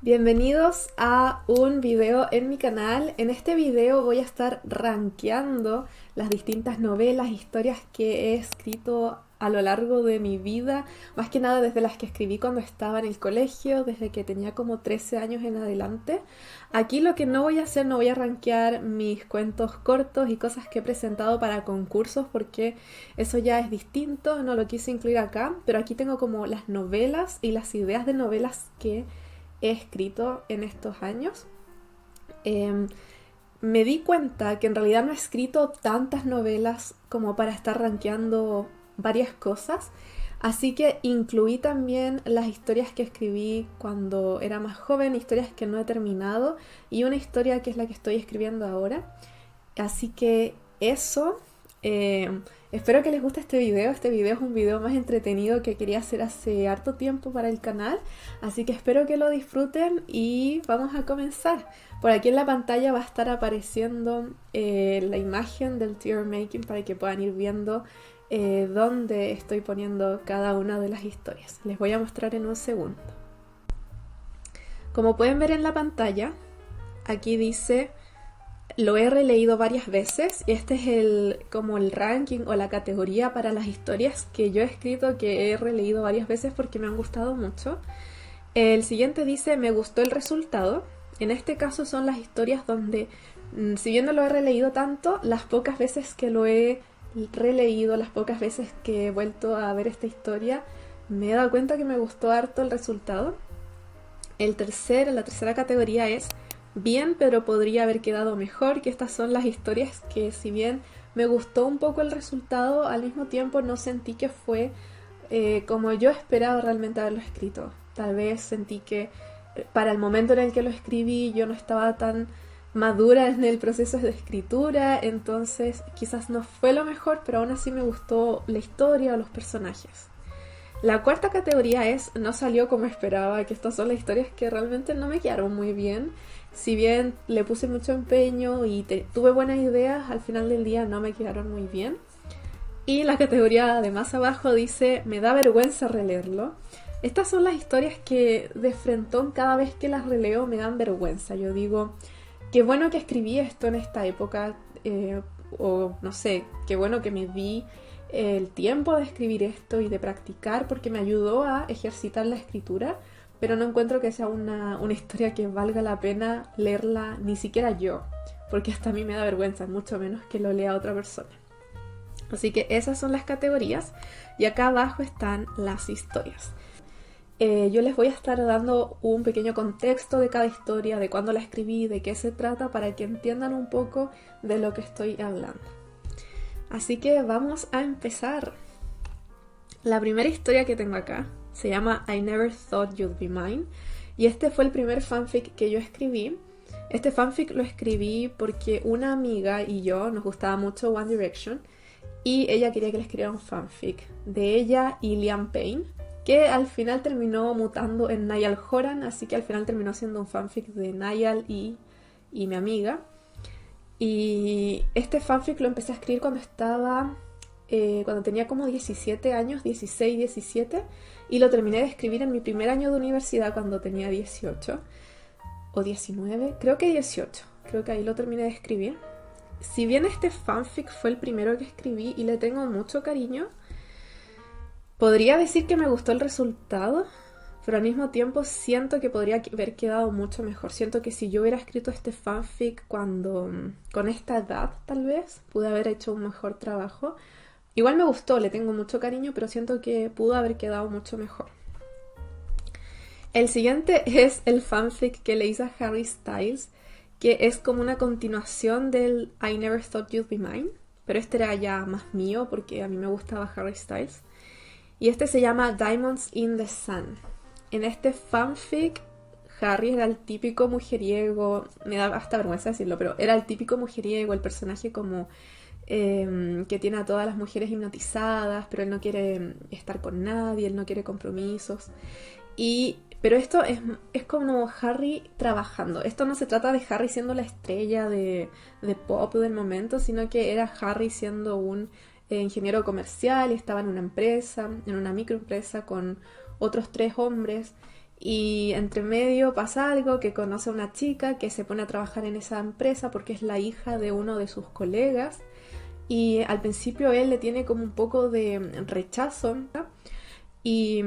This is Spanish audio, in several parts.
Bienvenidos a un video en mi canal. En este video voy a estar rankeando las distintas novelas, historias que he escrito a lo largo de mi vida, más que nada desde las que escribí cuando estaba en el colegio, desde que tenía como 13 años en adelante. Aquí lo que no voy a hacer, no voy a rankear mis cuentos cortos y cosas que he presentado para concursos porque eso ya es distinto, no lo quise incluir acá, pero aquí tengo como las novelas y las ideas de novelas que he escrito en estos años. Eh, Me di cuenta que en realidad no he escrito tantas novelas como para estar rankeando varias cosas, así que incluí también las historias que escribí cuando era más joven, historias que no he terminado y una historia que es la que estoy escribiendo ahora. Así que eso, espero que les guste este video. Este video es un video más entretenido que quería hacer hace harto tiempo para el canal. Así que espero que lo disfruten y vamos a comenzar. Por aquí en la pantalla va a estar apareciendo la imagen del tier making para que puedan ir viendo dónde estoy poniendo cada una de las historias. Les voy a mostrar en un segundo. Como pueden ver en la pantalla, aquí dice lo he releído varias veces y este es como el ranking o la categoría para las historias que yo he escrito que he releído varias veces porque me han gustado mucho. El siguiente dice me gustó el resultado. En este caso son las historias donde, si bien no lo he releído tanto, las pocas veces que lo he releído, las pocas veces que he vuelto a ver esta historia, me he dado cuenta que me gustó harto el resultado. La tercera categoría es bien, pero podría haber quedado mejor, que estas son las historias que si bien me gustó un poco el resultado, al mismo tiempo no sentí que fue como yo esperaba realmente haberlo escrito. Tal vez sentí que para el momento en el que lo escribí yo no estaba tan madura en el proceso de escritura, entonces quizás no fue lo mejor, pero aún así me gustó la historia o los personajes. La cuarta categoría es no salió como esperaba, que estas son las historias que realmente no me quedaron muy bien. Si bien le puse mucho empeño y tuve buenas ideas, al final del día no me quedaron muy bien. Y la categoría de más abajo dice me da vergüenza releerlo. Estas son las historias que de frentón cada vez que las releo me dan vergüenza. Yo digo, qué bueno que escribí esto en esta época, o no sé, qué bueno que me di el tiempo de escribir esto y de practicar porque me ayudó a ejercitar la escritura, pero no encuentro que sea una historia que valga la pena leerla ni siquiera yo, porque hasta a mí me da vergüenza, mucho menos que lo lea otra persona. Así que esas son las categorías y acá abajo están las historias. Yo les voy a estar dando un pequeño contexto de cada historia, de cuándo la escribí, de qué se trata, para que entiendan un poco de lo que estoy hablando. Así que vamos a empezar. La primera historia que tengo acá se llama I Never Thought You'd Be Mine y este fue el primer fanfic que yo escribí. Este fanfic lo escribí porque una amiga y yo nos gustaba mucho One Direction y ella quería que le escribiera un fanfic de ella y Liam Payne, que al final terminó mutando en Niall Horan, así que al final terminó siendo un fanfic de Niall y mi amiga. Y este fanfic lo empecé a escribir cuando tenía como 17 años, 16, 17, y lo terminé de escribir en mi primer año de universidad cuando tenía 18 o 19, creo que 18, creo que ahí lo terminé de escribir. Si bien este fanfic fue el primero que escribí y le tengo mucho cariño, podría decir que me gustó el resultado, pero al mismo tiempo siento que podría haber quedado mucho mejor. Siento que si yo hubiera escrito este fanfic con esta edad, tal vez, pude haber hecho un mejor trabajo. Igual me gustó, le tengo mucho cariño, pero siento que pudo haber quedado mucho mejor. El siguiente es el fanfic que le hice a Harry Styles, que es como una continuación del I Never Thought You'd Be Mine, pero este era ya más mío porque a mí me gustaba Harry Styles. Y este se llama Diamonds in the Sun. En este fanfic, Harry era el típico mujeriego, me da hasta vergüenza decirlo, pero era el típico mujeriego, el personaje como que tiene a todas las mujeres hipnotizadas, pero él no quiere estar con nadie, él no quiere compromisos. Pero esto es como Harry trabajando. Esto no se trata de Harry siendo la estrella de pop del momento, sino que era Harry siendo un ingeniero comercial y estaba en una empresa, en una microempresa con otros 3 hombres y entre medio pasa algo, que conoce a una chica que se pone a trabajar en esa empresa porque es la hija de uno de sus colegas y al principio él le tiene como un poco de rechazo, ¿no? Y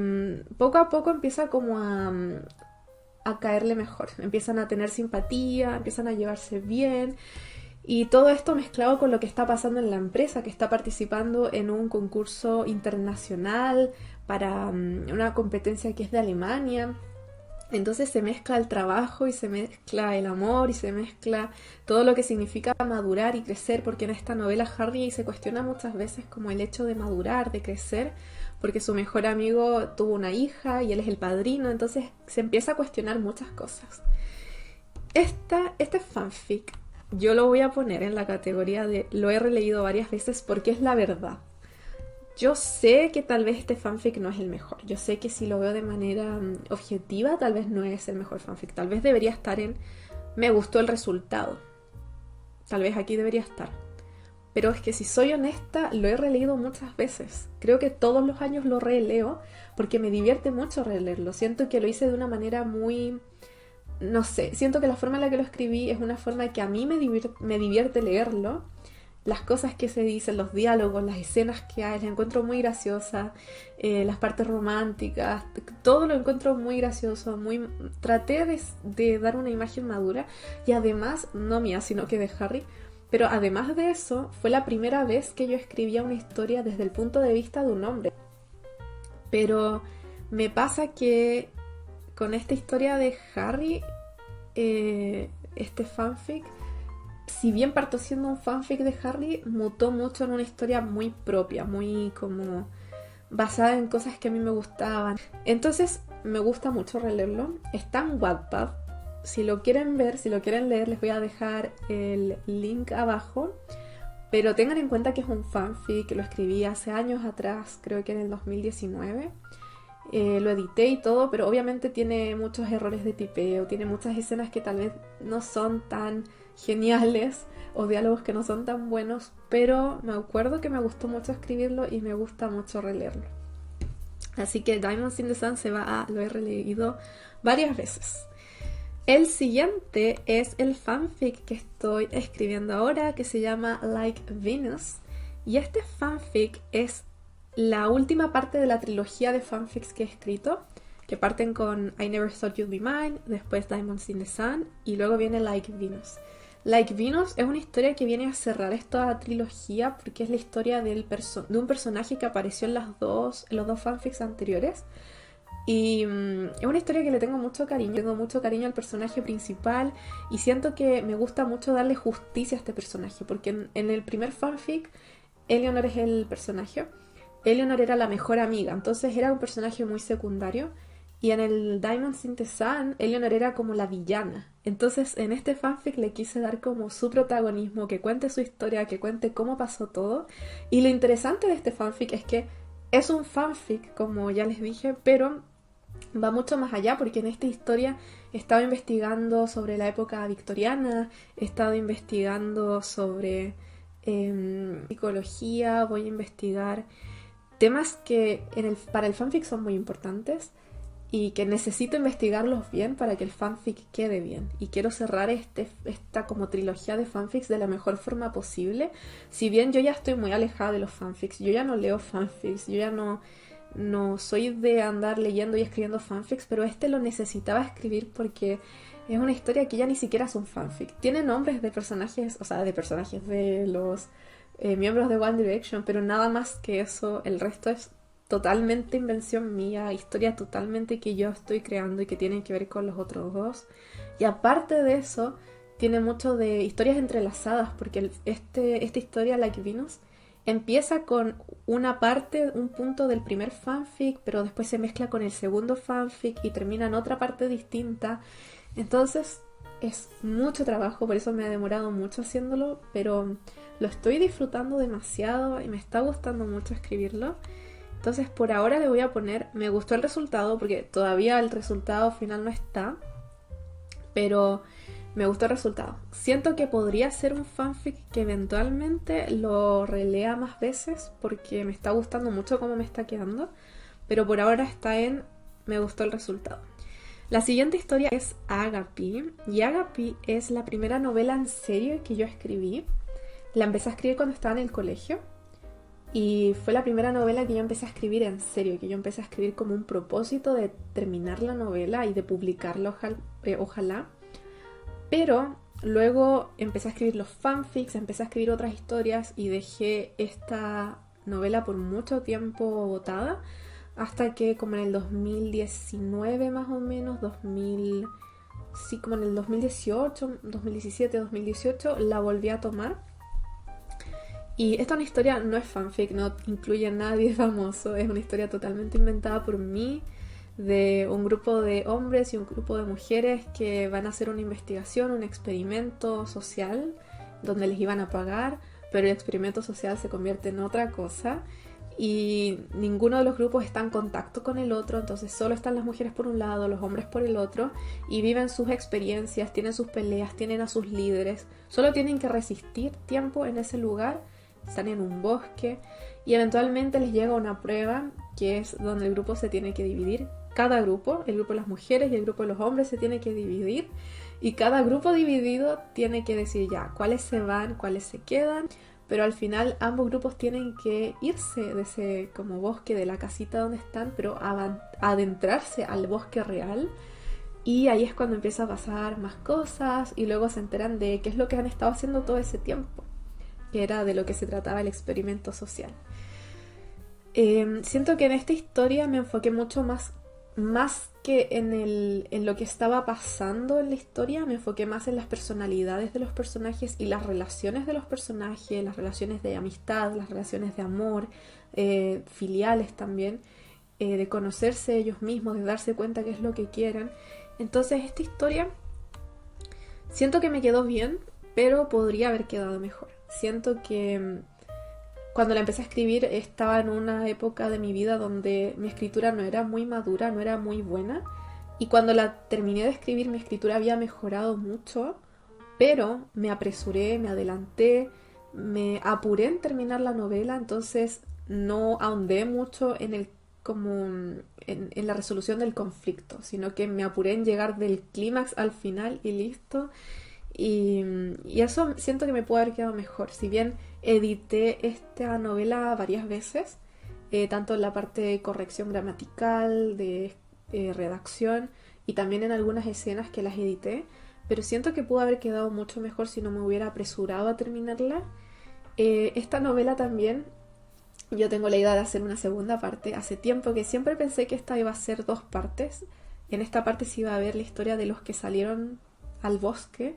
poco a poco empieza como a caerle mejor, empiezan a tener simpatía, empiezan a llevarse bien y todo esto mezclado con lo que está pasando en la empresa, que está participando en un concurso internacional para una competencia que es de Alemania. Entonces se mezcla el trabajo y se mezcla el amor y se mezcla todo lo que significa madurar y crecer, porque en esta novela Harry se cuestiona muchas veces como el hecho de madurar, de crecer, porque su mejor amigo tuvo una hija y él es el padrino, entonces se empieza a cuestionar muchas cosas. Este fanfic yo lo voy a poner en la categoría de lo he releído varias veces porque es la verdad. Yo sé que tal vez este fanfic no es el mejor. Yo sé que si lo veo de manera objetiva, tal vez no es el mejor fanfic. Tal vez debería estar en me gustó el resultado. Tal vez aquí debería estar. Pero es que si soy honesta, lo he releído muchas veces. Creo que todos los años lo releo porque me divierte mucho releerlo. Siento que lo hice de una manera muy... No sé, siento que la forma en la que lo escribí es una forma que a mí me divierte leerlo. Las cosas que se dicen, los diálogos, las escenas que hay, las encuentro muy graciosas, las partes románticas, todo lo encuentro muy gracioso, muy... Traté de dar una imagen madura y además, no mía, sino que de Harry, pero además de eso, fue la primera vez que yo escribía una historia desde el punto de vista de un hombre. Pero me pasa que con esta historia de Harry, este fanfic, si bien partió siendo un fanfic de Harry, mutó mucho en una historia muy propia, muy como basada en cosas que a mí me gustaban. Entonces me gusta mucho releerlo. Está en Wattpad. Si lo quieren ver, si lo quieren leer, les voy a dejar el link abajo. Pero tengan en cuenta que es un fanfic, que lo escribí hace años atrás, creo que en el 2019. Lo edité y todo, pero obviamente tiene muchos errores de tipeo, tiene muchas escenas que tal vez no son tan geniales o diálogos que no son tan buenos, pero me acuerdo que me gustó mucho escribirlo y me gusta mucho releerlo. Así que Diamonds in the Sun lo he releído varias veces. El siguiente es el fanfic que estoy escribiendo ahora, que se llama Like Venus, y este fanfic es la última parte de la trilogía de fanfics que he escrito, que parten con I Never Thought You'd Be Mine, después Diamonds in the Sun y luego viene Like Venus. Like Venus es una historia que viene a cerrar esta trilogía porque es la historia de un personaje que apareció en los dos fanfics anteriores. Y es una historia que le tengo mucho cariño al personaje principal y siento que me gusta mucho darle justicia a este personaje, porque en el primer fanfic Eleanor es el personaje. Eleanor era la mejor amiga, entonces era un personaje muy secundario. Y en el Diamonds in the Sun, Eleanor era como la villana. Entonces en este fanfic le quise dar como su protagonismo, que cuente su historia, que cuente cómo pasó todo. Y lo interesante de este fanfic es que es un fanfic, como ya les dije, pero va mucho más allá, porque en esta historia he estado investigando sobre la época victoriana, he estado investigando sobre psicología, voy a investigar temas que para el fanfic son muy importantes y que necesito investigarlos bien para que el fanfic quede bien. Y quiero cerrar esta como trilogía de fanfics de la mejor forma posible. Si bien yo ya estoy muy alejada de los fanfics, yo ya no leo fanfics, yo ya no soy de andar leyendo y escribiendo fanfics, pero lo necesitaba escribir porque es una historia que ya ni siquiera es un fanfic. Tiene nombres de personajes, o sea, de personajes de los miembros de One Direction, pero nada más que eso. El resto es totalmente invención mía, historia totalmente que yo estoy creando y que tienen que ver con los otros dos. Y aparte de eso, tiene mucho de historias entrelazadas, porque esta historia, Like Venus, empieza con un punto del primer fanfic, pero después se mezcla con el segundo fanfic y termina en otra parte distinta. Entonces es mucho trabajo, por eso me ha demorado mucho haciéndolo, pero lo estoy disfrutando demasiado y me está gustando mucho escribirlo. Entonces por ahora le voy a poner, me gustó el resultado, porque todavía el resultado final no está, pero me gustó el resultado. Siento que podría ser un fanfic que eventualmente lo relea más veces, porque me está gustando mucho cómo me está quedando, pero por ahora está en me gustó el resultado. La siguiente historia es Agapi, y Agapi es la primera novela en serio que yo escribí. La empecé a escribir cuando estaba en el colegio y fue la primera novela que yo empecé a escribir en serio, que yo empecé a escribir como un propósito de terminar la novela y de publicarla, ojalá. Pero luego empecé a escribir los fanfics, empecé a escribir otras historias y dejé esta novela por mucho tiempo botada, hasta que como en el 2019 más o menos, sí, como en el 2018, 2017, 2018, la volví a tomar. Y esta es una historia, no es fanfic, no incluye a nadie famoso, es una historia totalmente inventada por mí, de un grupo de hombres y un grupo de mujeres que van a hacer una investigación, un experimento social, donde les iban a pagar, pero el experimento social se convierte en otra cosa y ninguno de los grupos está en contacto con el otro, entonces solo están las mujeres por un lado, los hombres por el otro, y viven sus experiencias, tienen sus peleas, tienen a sus líderes, solo tienen que resistir tiempo en ese lugar, están en un bosque y eventualmente les llega una prueba que es donde el grupo se tiene que dividir. Cada grupo, el grupo de las mujeres y el grupo de los hombres, se tiene que dividir, y cada grupo dividido tiene que decir ya cuáles se van, cuáles se quedan, pero al final ambos grupos tienen que irse de ese como bosque, de la casita donde están, pero adentrarse al bosque real, y ahí es cuando empieza a pasar más cosas y luego se enteran de qué es lo que han estado haciendo todo ese tiempo, que era de lo que se trataba el experimento social. Siento que en esta historia me enfoqué mucho más que en lo que estaba pasando en la historia, me enfoqué más en las personalidades de los personajes y las relaciones de los personajes, las relaciones de amistad, las relaciones de amor, filiales también, de conocerse ellos mismos, de darse cuenta qué es lo que quieren. Entonces esta historia siento que me quedó bien, pero podría haber quedado mejor. Siento que cuando la empecé a escribir estaba en una época de mi vida donde mi escritura no era muy madura, no era muy buena, y cuando la terminé de escribir mi escritura había mejorado mucho, pero me apresuré, me adelanté, me apuré en terminar la novela, entonces no ahondé mucho en la resolución del conflicto, sino que me apuré en llegar del clímax al final y listo. Y eso siento que me puede haber quedado mejor. Si bien edité esta novela varias veces, tanto en la parte de corrección gramatical, de redacción, y también en algunas escenas que las edité, pero siento que pudo haber quedado mucho mejor si no me hubiera apresurado a terminarla. Esta novela también, yo tengo la idea de hacer una segunda parte. Hace tiempo que siempre pensé que esta iba a ser 2 partes. En esta parte se iba a ver la historia de los que salieron al bosque,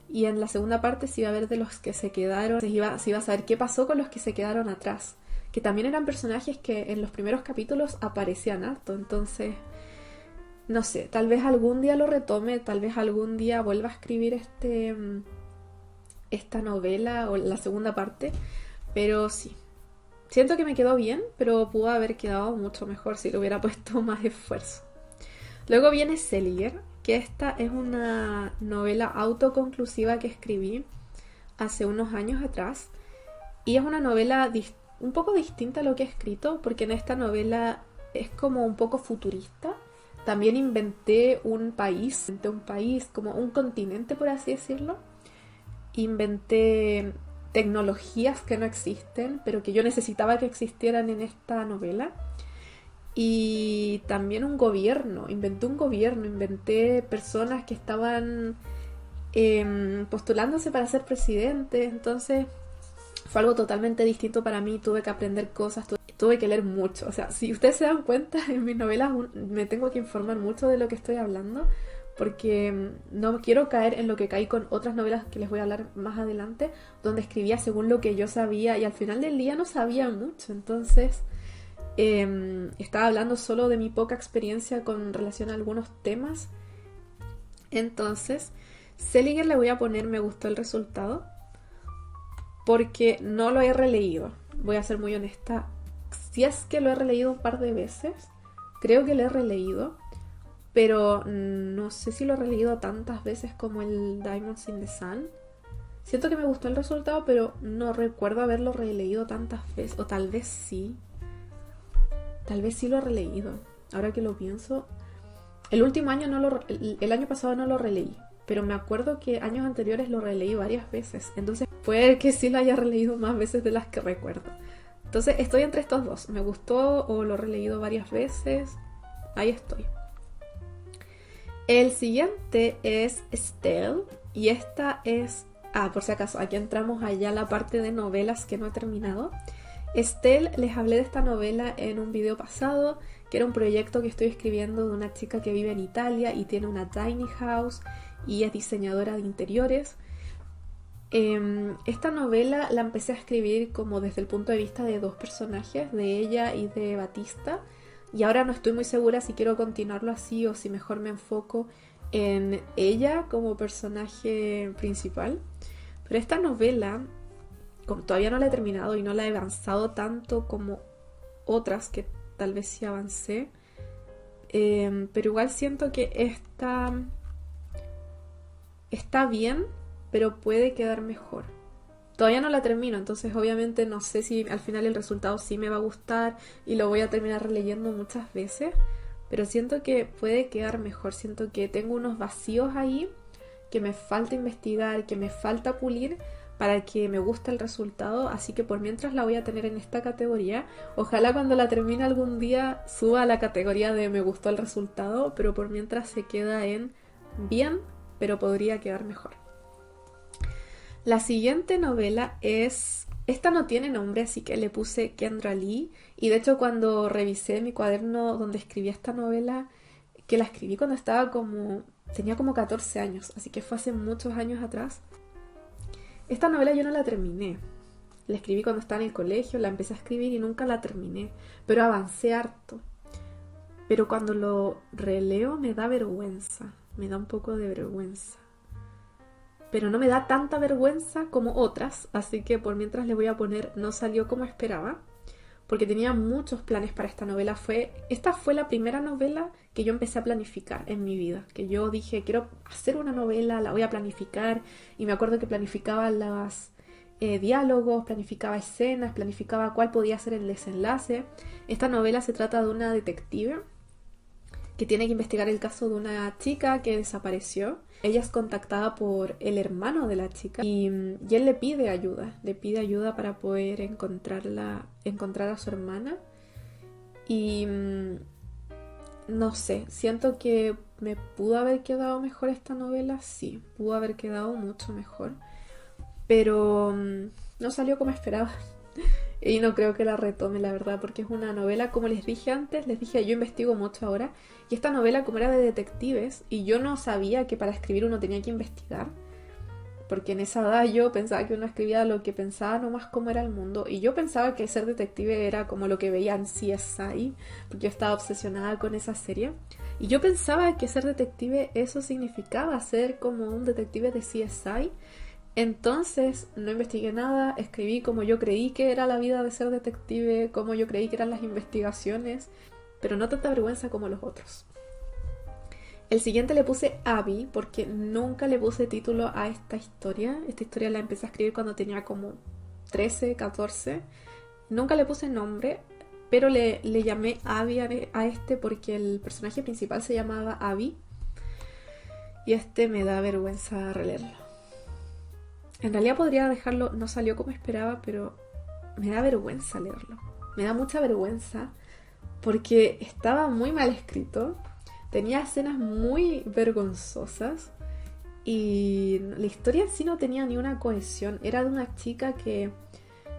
y en la segunda parte se iba a ver de los que se quedaron, se iba a saber qué pasó con los que se quedaron atrás, que también eran personajes que en los primeros capítulos aparecían harto. Entonces, no sé, tal vez algún día lo retome, tal vez algún día vuelva a escribir esta novela o la segunda parte, pero sí. Siento que me quedó bien, pero pudo haber quedado mucho mejor si le hubiera puesto más esfuerzo. Luego viene Seliger, que esta es una novela autoconclusiva que escribí hace unos años atrás, y es una novela un poco distinta a lo que he escrito, porque en esta novela es como un poco futurista. También inventé un país, como un continente, por así decirlo. Inventé tecnologías que no existen, pero que yo necesitaba que existieran en esta novela. Y también inventé un gobierno, inventé personas que estaban postulándose para ser presidente. Entonces fue algo totalmente distinto para mí, tuve que aprender cosas, tuve que leer mucho. O sea, si ustedes se dan cuenta, en mis novelas me tengo que informar mucho de lo que estoy hablando, porque no quiero caer en lo que caí con otras novelas que les voy a hablar más adelante, donde escribía según lo que yo sabía y al final del día no sabía mucho. Entonces estaba hablando solo de mi poca experiencia con relación a algunos temas. Entonces, Seliger le voy a poner me gustó el resultado, porque no lo he releído. Voy a ser muy honesta. Si es que lo he releído un par de veces, creo que lo he releído, pero no sé si lo he releído tantas veces como el Diamonds in the Sun. Siento que me gustó el resultado, pero no recuerdo haberlo releído tantas veces, o tal vez sí. Tal vez sí lo he releído. Ahora que lo pienso, El último año el año pasado no lo releí, pero me acuerdo que años anteriores lo releí varias veces. Entonces puede que sí lo haya releído más veces de las que recuerdo. Entonces estoy entre estos dos. Me gustó o lo he releído varias veces. Ahí estoy. El siguiente es Estelle. Y esta es... por si acaso, aquí entramos allá a la parte de novelas que no he terminado. Estelle, les hablé de esta novela en un video pasado, que era un proyecto que estoy escribiendo de una chica que vive en Italia y tiene una tiny house y es diseñadora de interiores. Esta novela la empecé a escribir como desde el punto de vista de dos personajes, de ella y de Batista, y ahora no estoy muy segura si quiero continuarlo así o si mejor me enfoco en ella como personaje principal. Pero esta novela, como todavía no la he terminado y no la he avanzado tanto como otras que tal vez sí avancé, pero igual siento que está bien, pero puede quedar mejor. Todavía no la termino, entonces obviamente no sé si al final el resultado sí me va a gustar y lo voy a terminar releyendo muchas veces, pero siento que puede quedar mejor. Siento que tengo unos vacíos ahí que me falta investigar, que me falta pulir para que me guste el resultado, así que por mientras la voy a tener en esta categoría. Ojalá cuando la termine algún día suba a la categoría de me gustó el resultado, pero por mientras se queda en bien, pero podría quedar mejor. La siguiente novela es... Esta no tiene nombre, así que le puse Kendra Lee. Y de hecho cuando revisé mi cuaderno donde escribí esta novela, que la escribí cuando tenía como 14 años, así que fue hace muchos años atrás. Esta novela yo no la terminé. La escribí cuando estaba en el colegio, la empecé a escribir y nunca la terminé. Pero avancé harto. Pero cuando lo releo me da vergüenza. Me da un poco de vergüenza. Pero no me da tanta vergüenza como otras, así que por mientras le voy a poner no salió como esperaba, porque tenía muchos planes para esta novela. Esta fue la primera novela que yo empecé a planificar en mi vida, que yo dije, quiero hacer una novela, la voy a planificar, y me acuerdo que planificaba los diálogos, planificaba escenas, planificaba cuál podía ser el desenlace. Esta novela se trata de una detective que tiene que investigar el caso de una chica que desapareció. Ella es contactada por el hermano de la chica y él le pide ayuda para poder encontrar a su hermana. Y no sé, siento que me pudo haber quedado mejor esta novela, sí, pudo haber quedado mucho mejor, pero no salió como esperaba. Y no creo que la retome, la verdad, porque es una novela, como les dije antes, yo investigo mucho ahora, y esta novela como era de detectives, y yo no sabía que para escribir uno tenía que investigar, porque en esa edad yo pensaba que uno escribía lo que pensaba nomás cómo era el mundo, y yo pensaba que ser detective era como lo que veía en CSI, porque yo estaba obsesionada con esa serie, y yo pensaba que ser detective eso significaba ser como un detective de CSI. Entonces no investigué nada, escribí como yo creí que era la vida de ser detective, como yo creí que eran las investigaciones, pero no tanta vergüenza como los otros. El siguiente le puse Abby porque nunca le puse título a esta historia. Esta historia la empecé a escribir cuando tenía como 13, 14. Nunca le puse nombre, pero le llamé Abby a este porque el personaje principal se llamaba Abby. Y me da vergüenza releerlo. En realidad podría dejarlo, no salió como esperaba, pero me da vergüenza leerlo. Me da mucha vergüenza porque estaba muy mal escrito, tenía escenas muy vergonzosas y la historia en sí no tenía ni una cohesión. Era de una chica que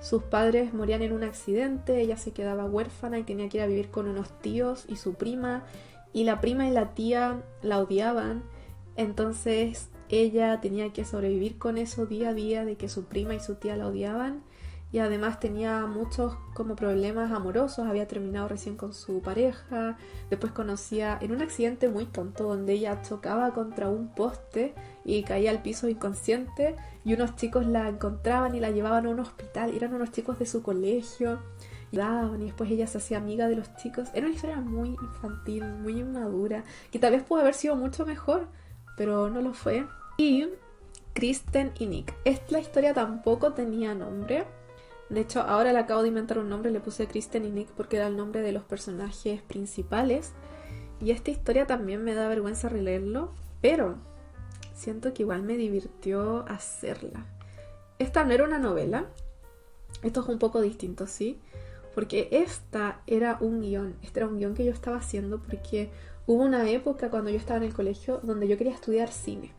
sus padres morían en un accidente, ella se quedaba huérfana y tenía que ir a vivir con unos tíos y su prima, y la prima y la tía la odiaban, entonces ella tenía que sobrevivir con eso día a día de que su prima y su tía la odiaban, y además tenía muchos como problemas amorosos, había terminado recién con su pareja, después conocía en un accidente muy tonto donde ella chocaba contra un poste y caía al piso inconsciente y unos chicos la encontraban y la llevaban a un hospital, eran unos chicos de su colegio y después ella se hacía amiga de los chicos. Era una historia muy infantil, muy inmadura, que tal vez pudo haber sido mucho mejor, pero no lo fue. Y Kristen y Nick, esta historia tampoco tenía nombre. De hecho, ahora le acabo de inventar un nombre, le puse Kristen y Nick porque era el nombre de los personajes principales. y esta historia también me da vergüenza releerlo, pero siento que igual me divirtió hacerla. Esta no era una novela, esto es un poco distinto, ¿sí? Porque esta era un guión, este era un guión que yo estaba haciendo porque hubo una época cuando yo estaba en el colegio donde yo quería estudiar cine.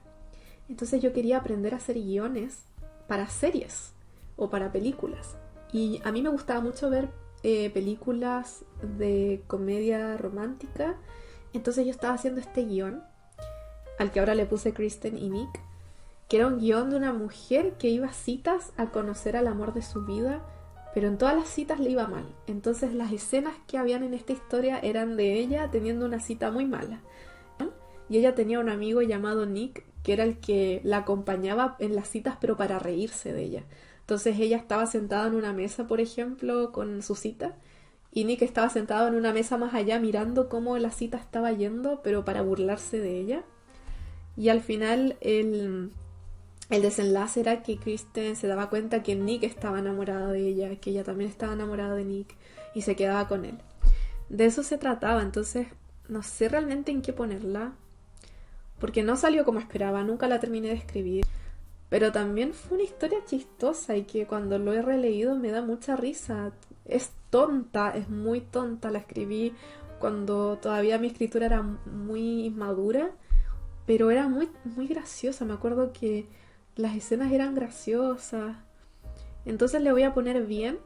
Entonces yo quería aprender a hacer guiones para series o para películas. Y a mí me gustaba mucho ver películas de comedia romántica. Entonces yo estaba haciendo este guión, al que ahora le puse Kristen y Nick, que era un guión de una mujer que iba a citas a conocer al amor de su vida, pero en todas las citas le iba mal. Entonces las escenas que habían en esta historia eran de ella teniendo una cita muy mala. Y ella tenía un amigo llamado Nick, que era el que la acompañaba en las citas, pero para reírse de ella. Entonces ella estaba sentada en una mesa, por ejemplo, con su cita, y Nick estaba sentado en una mesa más allá mirando cómo la cita estaba yendo, pero para burlarse de ella. Y al final el desenlace era que Kristen se daba cuenta que Nick estaba enamorado de ella, que ella también estaba enamorada de Nick, y se quedaba con él. De eso se trataba, entonces no sé realmente en qué ponerla, porque no salió como esperaba, nunca la terminé de escribir. Pero también fue una historia chistosa y que cuando lo he releído me da mucha risa. Es tonta, es muy tonta. La escribí cuando todavía mi escritura era muy inmadura, pero era muy, muy graciosa. Me acuerdo que las escenas eran graciosas. Entonces le voy a poner bien,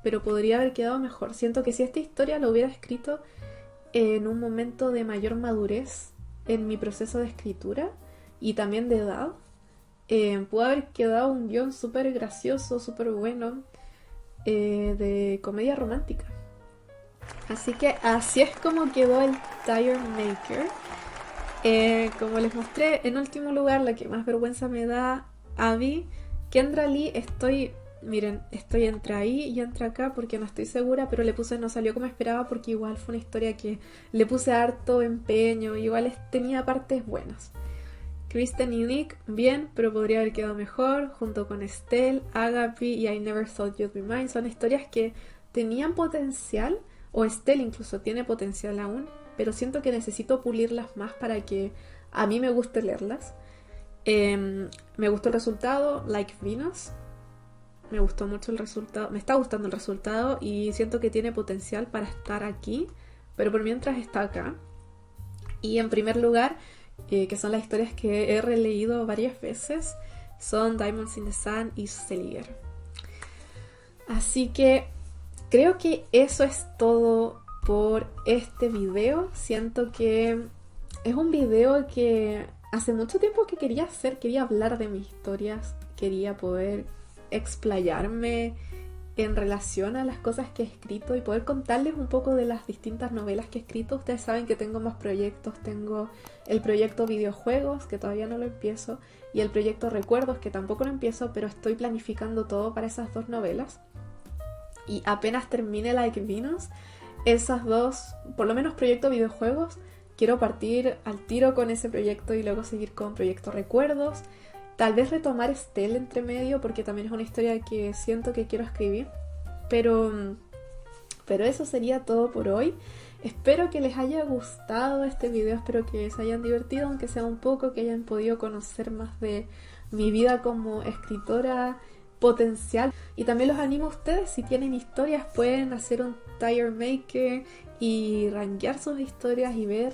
pero podría haber quedado mejor. Siento que si esta historia la hubiera escrito en un momento de mayor madurez en mi proceso de escritura y también de edad, pudo haber quedado un guión súper gracioso, súper bueno, de comedia romántica. Así que así es como quedó el Tire Maker. Como les mostré, en último lugar, la que más vergüenza me da, Abby. Kendra Lee, miren, estoy entre ahí y entre acá porque no estoy segura, pero le puse no salió como esperaba porque igual fue una historia que le puse harto empeño, igual tenía partes buenas. Kristen y Nick, bien, pero podría haber quedado mejor, junto con Estelle, Agape y I Never Thought You'd Be Mine. Son historias que tenían potencial, o Estelle incluso tiene potencial aún, pero siento que necesito pulirlas más para que a mí me guste leerlas. Me gustó el resultado, Like Venus. Me gustó mucho el resultado, me está gustando el resultado y siento que tiene potencial para estar aquí, pero por mientras está acá. Y en primer lugar, que son las historias que he releído varias veces, son Diamonds in the Sun y Seliger. Así que creo que eso es todo por este video. Siento que es un video que hace mucho tiempo que quería hacer, quería hablar de mis historias, quería poder explayarme en relación a las cosas que he escrito y poder contarles un poco de las distintas novelas que he escrito. Ustedes saben que tengo más proyectos, tengo el proyecto videojuegos, que todavía no lo empiezo, y el proyecto recuerdos, que tampoco lo empiezo, pero estoy planificando todo para esas dos novelas. Y apenas termine Like Venus, esas dos, por lo menos proyecto videojuegos, quiero partir al tiro con ese proyecto y luego seguir con proyecto recuerdos. Tal vez retomar Estelle entre medio porque también es una historia que siento que quiero escribir. Pero eso sería todo por hoy. Espero que les haya gustado este video, espero que se hayan divertido, aunque sea un poco, que hayan podido conocer más de mi vida como escritora potencial. Y también los animo a ustedes, si tienen historias, pueden hacer un Tire Maker y rankear sus historias y ver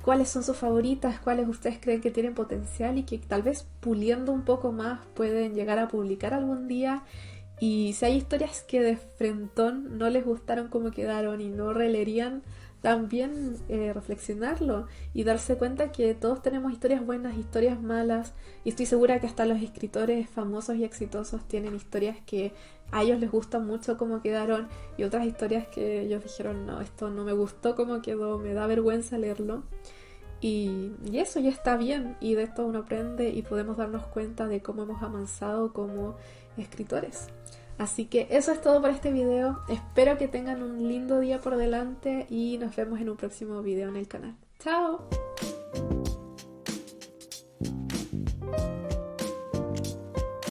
cuáles son sus favoritas, cuáles ustedes creen que tienen potencial y que tal vez puliendo un poco más pueden llegar a publicar algún día. Y si hay historias que de frentón no les gustaron como quedaron y no releerían, también reflexionarlo y darse cuenta que todos tenemos historias buenas, historias malas, y estoy segura que hasta los escritores famosos y exitosos tienen historias que a ellos les gustan mucho como quedaron y otras historias que ellos dijeron no, esto no me gustó como quedó, me da vergüenza leerlo. Y eso ya está bien, y de esto uno aprende y podemos darnos cuenta de cómo hemos avanzado como escritores. Así que eso es todo por este video. Espero que tengan un lindo día por delante y nos vemos en un próximo video en el canal. ¡Chao!